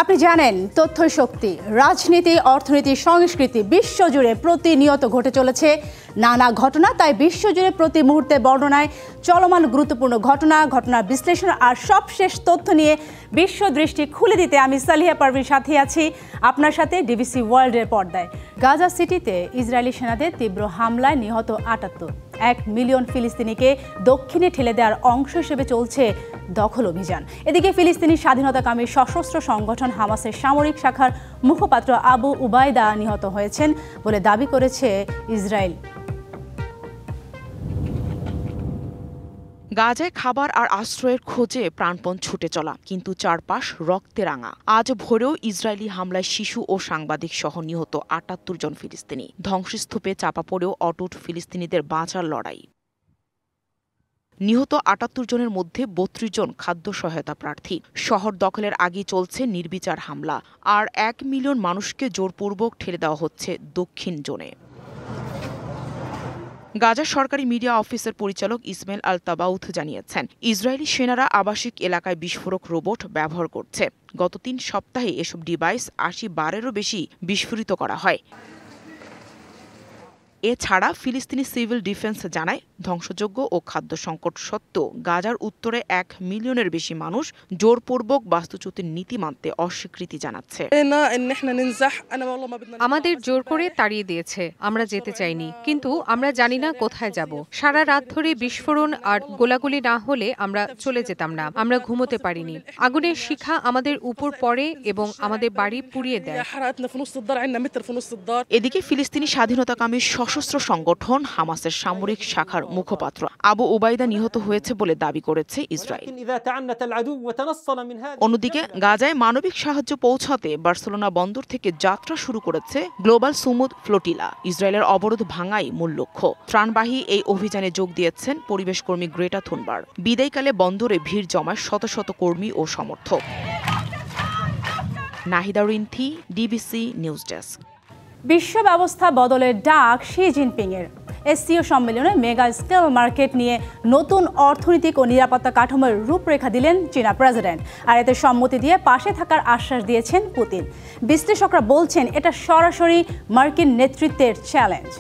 আপনি জানেন তথ্য শক্তি, রাজনীতি, অর্থনীতি, সংস্কৃতি বিশ্বজুড়ে প্রতিনিয়ত ঘটে চলেছে নানা ঘটনা। তাই বিশ্বজুড়ে প্রতি মুহূর্তে বর্ণনায় চলমান গুরুত্বপূর্ণ ঘটনার বিশ্লেষণ আর সবশেষ তথ্য নিয়ে বিশ্ব দৃষ্টি খুলে দিতে আমি সালিহা পারভীন সাথে আছি আপনার সাথে ডিবিসি ওয়ার্ল্ডের পর্দায়। গাজা সিটিতে ইসরায়েলি সেনাদের তীব্র হামলায় নিহত ৭৮। ১ মিলিয়ন ফিলিস্তিনিকে দক্ষিণে ঠেলে দেওয়ার অংশ হিসেবে চলছে দখল অভিযান। এদিকে ফিলিস্তিনি স্বাধীনতাকামী সশস্ত্র সংগঠন হামাসের সামরিক শাখার মুখপাত্র আবু উবাইদা নিহত হয়েছেন বলে দাবি করেছে ইসরায়েল। গাজায় খাবার আর আশ্রয়ের খোঁজে প্রাণপণ ছুটে চলা, কিন্তু চারপাশ রক্তে রাঙা। আজ ভোরেও ইসরায়েলি হামলায় শিশু ও সাংবাদিক সহ নিহত ৭৮ জন ফিলিস্তিনি। ধ্বংসস্তূপে চাপা পড়েও অটুট ফিলিস্তিনিদের বাঁচার লড়াই। নিহত ৭৮ জনের মধ্যে ৩২ জন খাদ্য সহায়তা প্রার্থী। শহর দখলের আগে চলছে নির্বিচার হামলা, আর ১ মিলিয়ন মানুষকে জোরপূর্বক ঠেলে দেওয়া হচ্ছে দক্ষিণ জোনে। গাজার সরকারি মিডিয়া অফিসের পরিচালক ইসমাইল আল তাবাউথ জানিয়েছেন, ইসরায়েলি সেনারা আবাসিক এলাকায় বিস্ফোরক রোবট ব্যবহার করছে। গত ৩ সপ্তাহে এসব ডিভাইস ৮০ বারেরও বেশি বিস্ফোরিত করা হয়। এছাড়া ফিলিস্তিনি সিভিল ডিফেন্স জানায়, ধ্বংসযোগ্য ও খাদ্য সংকট সত্ত্বেও গাজার উত্তরে ১ মিলিয়নের বেশি মানুষ জোরপূর্বক বাস্তুচ্যুতির নীতি মানতে অস্বীকৃতি জানাচ্ছে। আমাদের জোর করে তাড়িয়ে দিয়েছে, আমরা যেতে চাইনি, কিন্তু আমরা জানি না কোথায় যাব। সারা রাত ধরে বিস্ফোরণ আর গোলাগুলি না হলে আমরা চলে যেতাম না। আমরা ঘুমোতে পারিনি। আগুনের শিখা আমাদের উপর পড়ে এবং আমাদের বাড়ি পুড়িয়ে দেয়। এদিকে ফিলিস্তিনি স্বাধীনতাকামী সশস্ত্র সংগঠন হামাসের সামরিক শাখার মুখপাত্র আবু উবাইদা নিহত হয়েছে বলে দাবি করেছে ইসরায়েল। অন্যদিকে গাজায় মানবিক সাহায্য পৌঁছাতে বার্সেলোনা বন্দর থেকে যাত্রা শুরু করেছে গ্লোবাল সুমুদ ফ্লোটিলা। ইসরায়েলের অবরোধ ভাঙাই মূল লক্ষ্য। ত্রাণবাহী এই অভিযানে যোগ দিয়েছেন পরিবেশকর্মী গ্রেটা থুনবার্গ। বিদায়কালে বন্দরে ভিড় জমায় শত শত কর্মী ও সমর্থক। Nahida Rinthi, DBC news desk. বিশ্ব ব্যবস্থা বদলের ডাক শি জিনপিংয়ের। এসসিও সম্মেলনে মেগা স্কেল মার্কেট নিয়ে নতুন অর্থনৈতিক ও নিরাপত্তা কাঠামোর রূপরেখা দিলেন চীনা প্রেসিডেন্ট। আর এতে সম্মতি দিয়ে পাশে থাকার আশ্বাস দিয়েছেন পুতিন। বিশ্লেষকরা বলছেন, এটা সরাসরি মার্কিন নেতৃত্বের চ্যালেঞ্জ।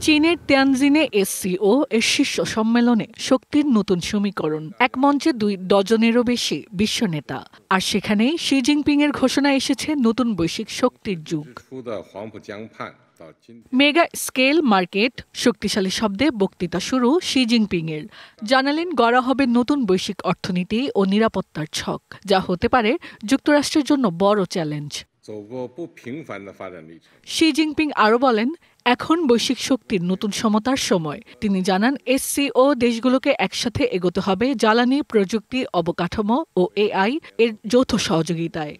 চীনের তিয়ানজিনে এসসিও এর শীর্ষ সম্মেলনে শক্তির নতুন সমীকরণ। এক মঞ্চে ২ ডজনেরও বেশি বিশ্ব নেতা, আর সেখানেই শি জিনপিং এর ঘোষণা এসেছে নতুন বৈশ্বিক শক্তির যুগ। মেগা স্কেল মার্কেট, শক্তিশালী শব্দে বক্তৃতা শুরু শি জিনপিং এর। জানালেন, গড়া হবে নতুন বৈশ্বিক অর্থনীতি ও নিরাপত্তার ছক, যা হতে পারে যুক্তরাষ্ট্রের জন্য বড় চ্যালেঞ্জ। শি জিনপিং আরও বলেন, এখন বৈশ্বিক শক্তির নতুন সমতার সময়। তিনি জানান, এসসিও দেশগুলোকে একসাথে এগোতে হবে জ্বালানি, প্রযুক্তি, অবকাঠামো ও এআই এর যৌথ সহযোগিতায়।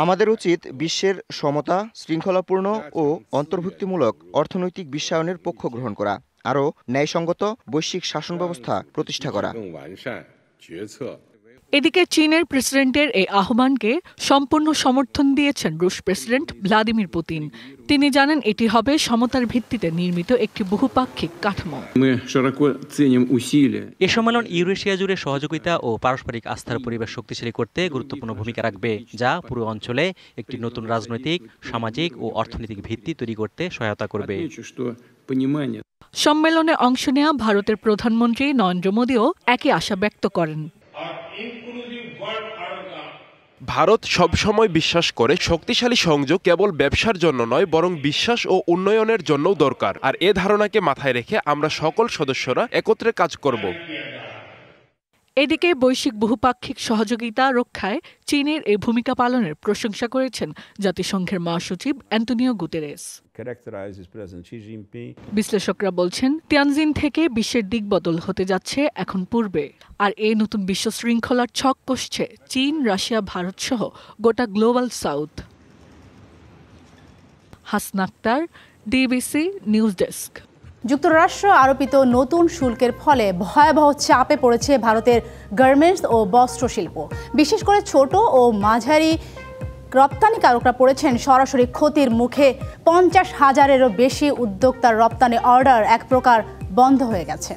আমাদের উচিত বিশ্বের সমতা, শৃঙ্খলাপূর্ণ ও অন্তর্ভুক্তিমূলক অর্থনৈতিক বিশ্বায়নের পক্ষ গ্রহণ করা, আরও ন্যায়সঙ্গত বৈশ্বিক শাসন ব্যবস্থা প্রতিষ্ঠা করা। এদিকে চীনের প্রেসিডেন্টের এই আহ্বানকে সম্পূর্ণ সমর্থন দিয়েছেন রুশ প্রেসিডেন্ট ভ্লাদিমির পুতিন। তিনি জানেন, এটি হবে সমতার ভিত্তিতে নির্মিত একটি বহুপাক্ষিক কাঠামো। এ সম্মেলন ইউরেশিয়া জুড়ে সহযোগিতা ও পারস্পরিক আস্থার পরিবেশ শক্তিশালী করতে গুরুত্বপূর্ণ ভূমিকা রাখবে, যা পুরো অঞ্চলে একটি নতুন রাজনৈতিক, সামাজিক ও অর্থনৈতিক ভিত্তি তৈরি করতে সহায়তা করবে। সম্মেলনে অংশ নেওয়া ভারতের প্রধানমন্ত্রী নরেন্দ্র মোদীও একই আশা ব্যক্ত করেন। ভারত সবসময় বিশ্বাস করে শক্তিশালী সংযোগ কেবল ব্যবসার জন্য নয়, বরং বিশ্বাস ও উন্নয়নের জন্যও দরকার। আর এ ধারণাকে মাথায় রেখে আমরা সকল সদস্যরা একত্রে কাজ করব। এদিকে বৈশ্বিক বহুপাক্ষিক সহযোগিতা রক্ষায় চীনের এই ভূমিকা পালনের প্রশংসা করেছেন জাতিসংঘের মহাসচিব অ্যান্টোনিও গুতেরেস। বিশ্লেষকরা বলছেন, তিয়ানজিন থেকে বিশ্বের দিক বদল হতে যাচ্ছে এখন পূর্বে। আর এই নতুন বিশ্ব শৃঙ্খলার ছক কষছে চীন, রাশিয়া, ভারত সহ গোটা global south. Hasna Akhtar, DBC news desk. যুক্তরাষ্ট্র আরোপিত নতুন শুল্কের ফলে ভয়াবহ চাপে পড়েছে ভারতের গার্মেন্টস ও বস্ত্র শিল্প। বিশেষ করে ছোট ও মাঝারি রপ্তানিকারকরা পড়েছেন সরাসরি ক্ষতির মুখে। ৫০,০০০-এরও বেশি উদ্যোক্তার রপ্তানি অর্ডার এক প্রকার বন্ধ হয়ে গেছে।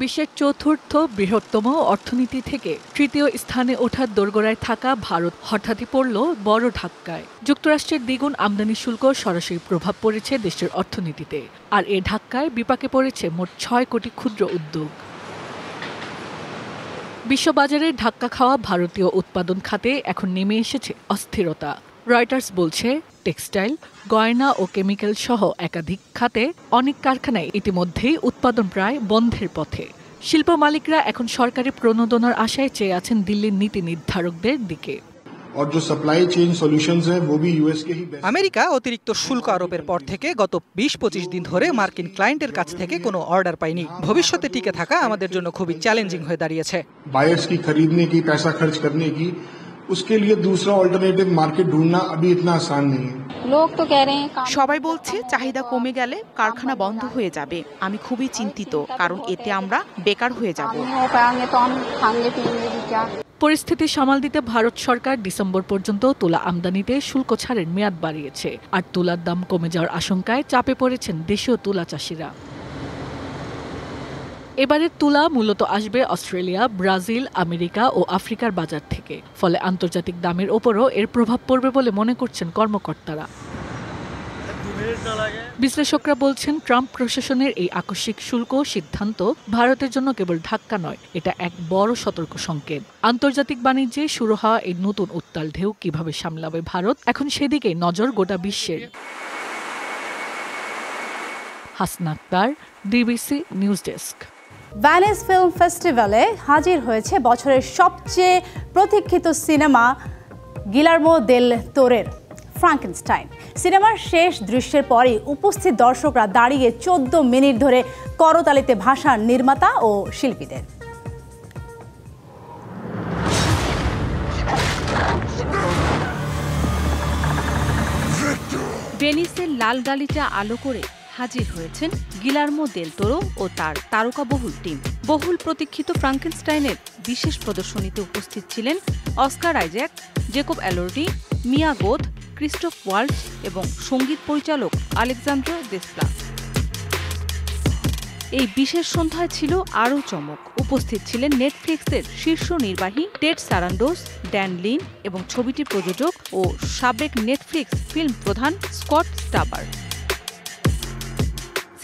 বিশ্বের চতুর্থ বৃহত্তম অর্থনীতি থেকে তৃতীয় স্থানে ওঠার দোরগোড়ায় থাকা ভারত হঠাৎই পড়ল বড় ধাক্কায়। যুক্তরাষ্ট্রের দ্বিগুণ আমদানি শুল্ক সরাসরি প্রভাব পড়েছে দেশের অর্থনীতিতে, আর এ ধাক্কায় বিপাকে পড়েছে মোট ৬ কোটি ক্ষুদ্র উদ্যোগ। বিশ্ববাজারে ধাক্কা খাওয়া ভারতীয় উৎপাদন খাতে এখন নেমে এসেছে অস্থিরতা। রয়টার্স বলছে, টেক্সটাইল, গয়না ও কেমিক্যাল সহ একাধিক খাতে অনেক কারখানায় ইতিমধ্যেই উৎপাদন প্রায় বন্ধের পথে। শিল্প মালিকরা এখন সরকারি প্রণোদনার আশায় চেয়ে আছেন দিল্লির নীতি নির্ধারকদের দিকে। আমেরিকা অতিরিক্ত শুল্ক আরোপের পর থেকে গত ২০-২৫ দিন ধরে মার্কিন ক্লায়েন্টের কাছ থেকে কোনো অর্ডার পাইনি। ভবিষ্যতে টিকে থাকা আমাদের জন্য খুবই চ্যালেঞ্জিং হয়ে দাঁড়িয়েছে। बायर्स की खरीदने की, पैसा खर्च करने की, उसके लिए दूसरा अल्टरनेटिव मार्केट ढूंढना अभी इतना आसान नहीं है। সবাই বলছে চাহিদা কমে গেলে কারখানা বন্ধ হয়ে যাবে। আমি খুবই চিন্তিত, কারণ এতে আমরা বেকার হয়ে যাব। পরিস্থিতি সামাল দিতে ভারত সরকার ডিসেম্বর পর্যন্ত তুলা আমদানিতে শুল্ক ছাড়ের মেয়াদ বাড়িয়েছে, আর তুলার দাম কমে যাওয়ার আশঙ্কায় চাপে পড়েছেন দেশীয় তুলা চাষিরা। এবারের তুলা মূলত আসবে অস্ট্রেলিয়া, ব্রাজিল, আমেরিকা ও আফ্রিকার বাজার থেকে, ফলে আন্তর্জাতিক দামের ওপরও এর প্রভাব পড়বে বলে মনে করছেন কর্মকর্তারা। বিশ্লেষকরা বলছেন, ট্রাম্প প্রশাসনের এই আকস্মিক শুল্ক সিদ্ধান্ত ভারতের জন্য কেবল ধাক্কা নয়, এটা এক বড় সতর্ক সংকেত। আন্তর্জাতিক বাণিজ্যে শুরু হওয়া এই নতুন উত্তাল ঢেউ কিভাবে সামলাবে ভারত, এখন সেদিকে নজর গোটা বিশ্বের। Hasna Akhtar, DBC news desk. Venice film ফেস্টিভ্যালে হাজির হয়েছে বছরের সবচেয়ে প্রতীক্ষিত সিনেমা গিলার্মো দেল তোরের ফ্রাঙ্কেনস্টাইন। সিনেমার শেষ দৃশ্যের পরই উপস্থিত দর্শকরা দাঁড়িয়ে 14 মিনিট ধরে করতালিতে ভাসান নির্মাতা ও শিল্পীদের। ভেনিসের লাল গালিচা আলো করে হাজির হয়েছেন গিলার্মো দেল তোরো ও তার তারকাবহুল টিম। বহুল প্রতীক্ষিত ফ্রাঙ্কেনস্টাইনের বিশেষ প্রদর্শনীতে উপস্থিত ছিলেন অস্কার আইজ্যাক, জেকব এলোর্ডি, মিয়া গোথ, ক্রিস্টোফ ওয়াল্টজ এবং সঙ্গীত পরিচালক আলেকজান্দ্রো দেসপ্লা। এই বিশেষ সন্ধ্যায় ছিল আরও চমক। উপস্থিত ছিলেন নেটফ্লিক্সের শীর্ষ নির্বাহী টেড সারান্ডোস, ড্যান লিন এবং ছবিটির প্রযোজক ও সাবেক নেটফ্লিক্স ফিল্ম প্রধান স্কট স্টাবার।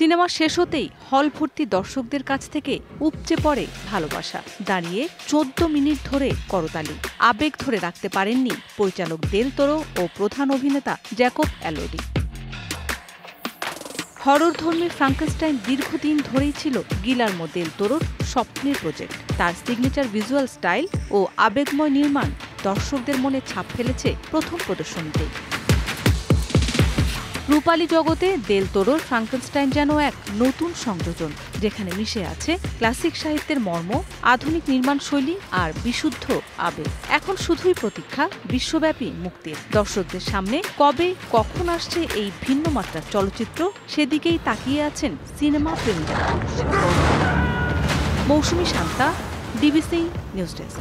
সিনেমা শেষ হতেই হল ভর্তি দর্শকদের কাছ থেকে উপচে পড়ে ভালোবাসা। দাঁড়িয়ে 14 মিনিট ধরে করতালি। আবেগ ধরে রাখতে পারেননি পরিচালক দেল তোরো ও প্রধান অভিনেতা জ্যাকব এলোর্ডি। হররধর্মী ফ্রাঙ্কেনস্টাইন দীর্ঘদিন ধরেই ছিল গিলার্মো দেল তোরোর স্বপ্নের প্রজেক্ট। তার সিগনেচার ভিজুয়াল স্টাইল ও আবেগময় নির্মাণ দর্শকদের মনে ছাপ ফেলেছে প্রথম প্রদর্শনীতেই। রূপালী জগতে দেল তোরোর ফ্রাঙ্কেনস্টাইন যেন এক নতুন সংযোজন, যেখানে মিশে আছে ক্লাসিক সাহিত্যের মর্ম, আধুনিক নির্মাণ শৈলী আর বিশুদ্ধ আবেগ। এখন শুধুই প্রতীক্ষা বিশ্বব্যাপী মুক্তির। দর্শকদের সামনে কবে কখন আসছে এই ভিন্ন মাত্রার চলচ্চিত্র, সেদিকেই তাকিয়ে আছেন সিনেমা প্রেমীরা। মৌসুমী শান্তা, ডিবিসি নিউজ ডেস্ক।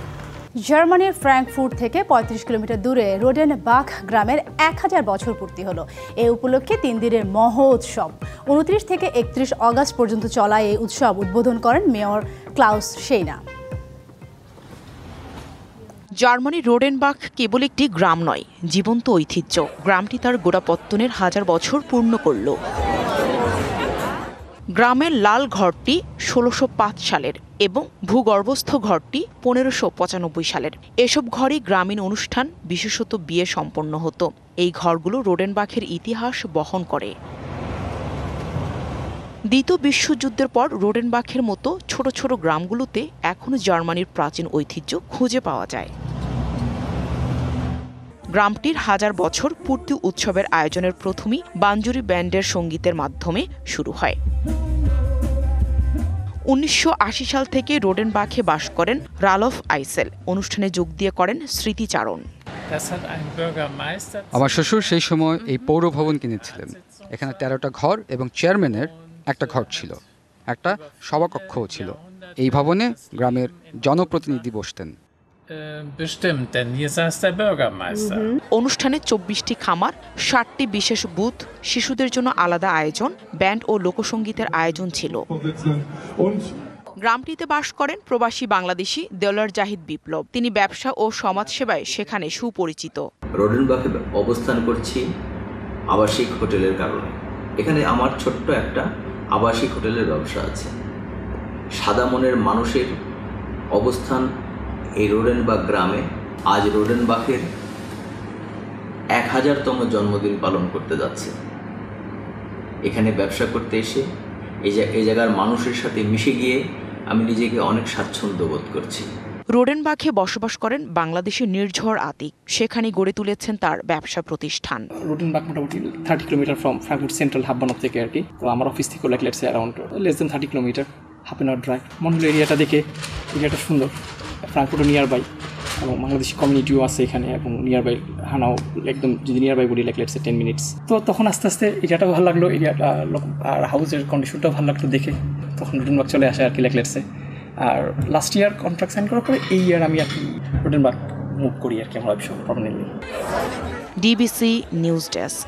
জার্মানির ফ্র্যাঙ্কফুর্ট থেকে ৩৫ কিলোমিটার দূরে রোডেনবাখ গ্রামের 1000 বছর পূর্তি হলো। এই উপলক্ষে 3 দিনের মহোৎসব 29 থেকে 31 অগস্ট পর্যন্ত চলা এই উৎসব উদ্বোধন করেন মেয়র ক্লাউস শেইনা। জার্মানির রোডেনবাখ কেবল একটি গ্রাম নয়, জীবন্ত ঐতিহ্য। গ্রামটি তার গোড়াপত্তনের 1000 বছর পূর্ণ করল। গ্রামের লাল ঘরটি 1605 সালের এবং ভূগর্ভস্থ ঘরটি 1595 সালের। এসব ঘরই গ্রামীণ অনুষ্ঠান, বিশেষত বিয়ে সম্পন্ন হতো। এই ঘরগুলো রোডেনবাখের ইতিহাস বহন করে। দ্বিতীয় বিশ্বযুদ্ধের পর রোডেনবাখের মতো ছোট ছোট গ্রামগুলোতে এখনও জার্মানির প্রাচীন ঐতিহ্য খুঁজে পাওয়া যায়। গ্রামটির 1000 বছর পূর্তি উৎসবের আয়োজনের প্রথমেই বাঞ্জুরি ব্যান্ডের সঙ্গীতের মাধ্যমে শুরু হয়। 1980 সাল থেকে রোডেনবাখে বাস করেন রালফ আইসেল। অনুষ্ঠানে যোগ দিয়ে করেন স্মৃতিচারণ। আমার শ্বশুর সেই সময় এই পৌর ভবন কিনেছিলেন। এখানে 13টা ঘর এবং চেয়ারম্যানের একটা ঘর ছিল, একটা সভাকক্ষও ছিল। এই ভবনে গ্রামের জনপ্রতিনিধি বসতেন। অনুষ্ঠানে 24টি খামার, 60টি বিশেষ বুথ, শিশুদের জন্য আলাদা আয়োজন, ব্যান্ড ও লোকসঙ্গীতের আয়োজন ছিল। গ্রামটিতে বাস করেন প্রবাসী বাংলাদেশি দেলোয়ার জাহিদ বিপ্লব। তিনি ব্যবসা ও সমাজসেবায় সেখানে সুপরিচিত। রোডেনবাখে অবস্থান করছি আবাসিক হোটেলের কারণে। এখানে আমার ছোট্ট একটা আবাসিক হোটেলের ব্যবসা আছে। সাদা মনের মানুষের অবস্থান এই রোডেনবাখ গ্রামে। আজ রোডেনবাখের 1000তম জন্মদিন পালন করতে যাচ্ছে। এখানে ব্যবসা করতে এসে এই জায়গার মানুষের সাথে মিশে গিয়ে আমি নিজেকে অনেক স্বাচ্ছন্দ্য বোধ করছি। রোডেনবাখে বসবাস করেন বাংলাদেশের নির্ঝর আতিক। সেখানে গড়ে তুলেছেন তার ব্যবসা প্রতিষ্ঠান। রোডেনবাখ মোটামুটি 30 kilometre from Frankfurt central hub বানব থেকে আর কি। তো আমার অফিস থেকে let's say around less than 30 kilometre, half an hour drive. মনে হলো এরিয়াটা দেখে, এরিয়াটা সুন্দর, ফ্রাঙ্কফুর্টও নিয়ার বাই এবং বাংলাদেশি কমিউনিটিও আছে এখানে এবং নিয়ার বাই হানাও একদম যদি নিয়ার বাই বলি লেটস সে 10 মিনিটস। তো তখন আস্তে আস্তে এরিয়াটাও ভালো লাগলো, এরিয়াটা আর হাউসের কন্ডিশনটাও ভালো লাগলো দেখে তখন রোডেনবাখ চলে আসে আর কি লেটস সে। আর লাস্ট ইয়ার কন্ট্রাক্ট সাইন করার পরে এই ইয়ার আমি আর কি রোডেনবাখ মুভ করি আর কি আমরা পার্মানেন্টলি। DBC news desk.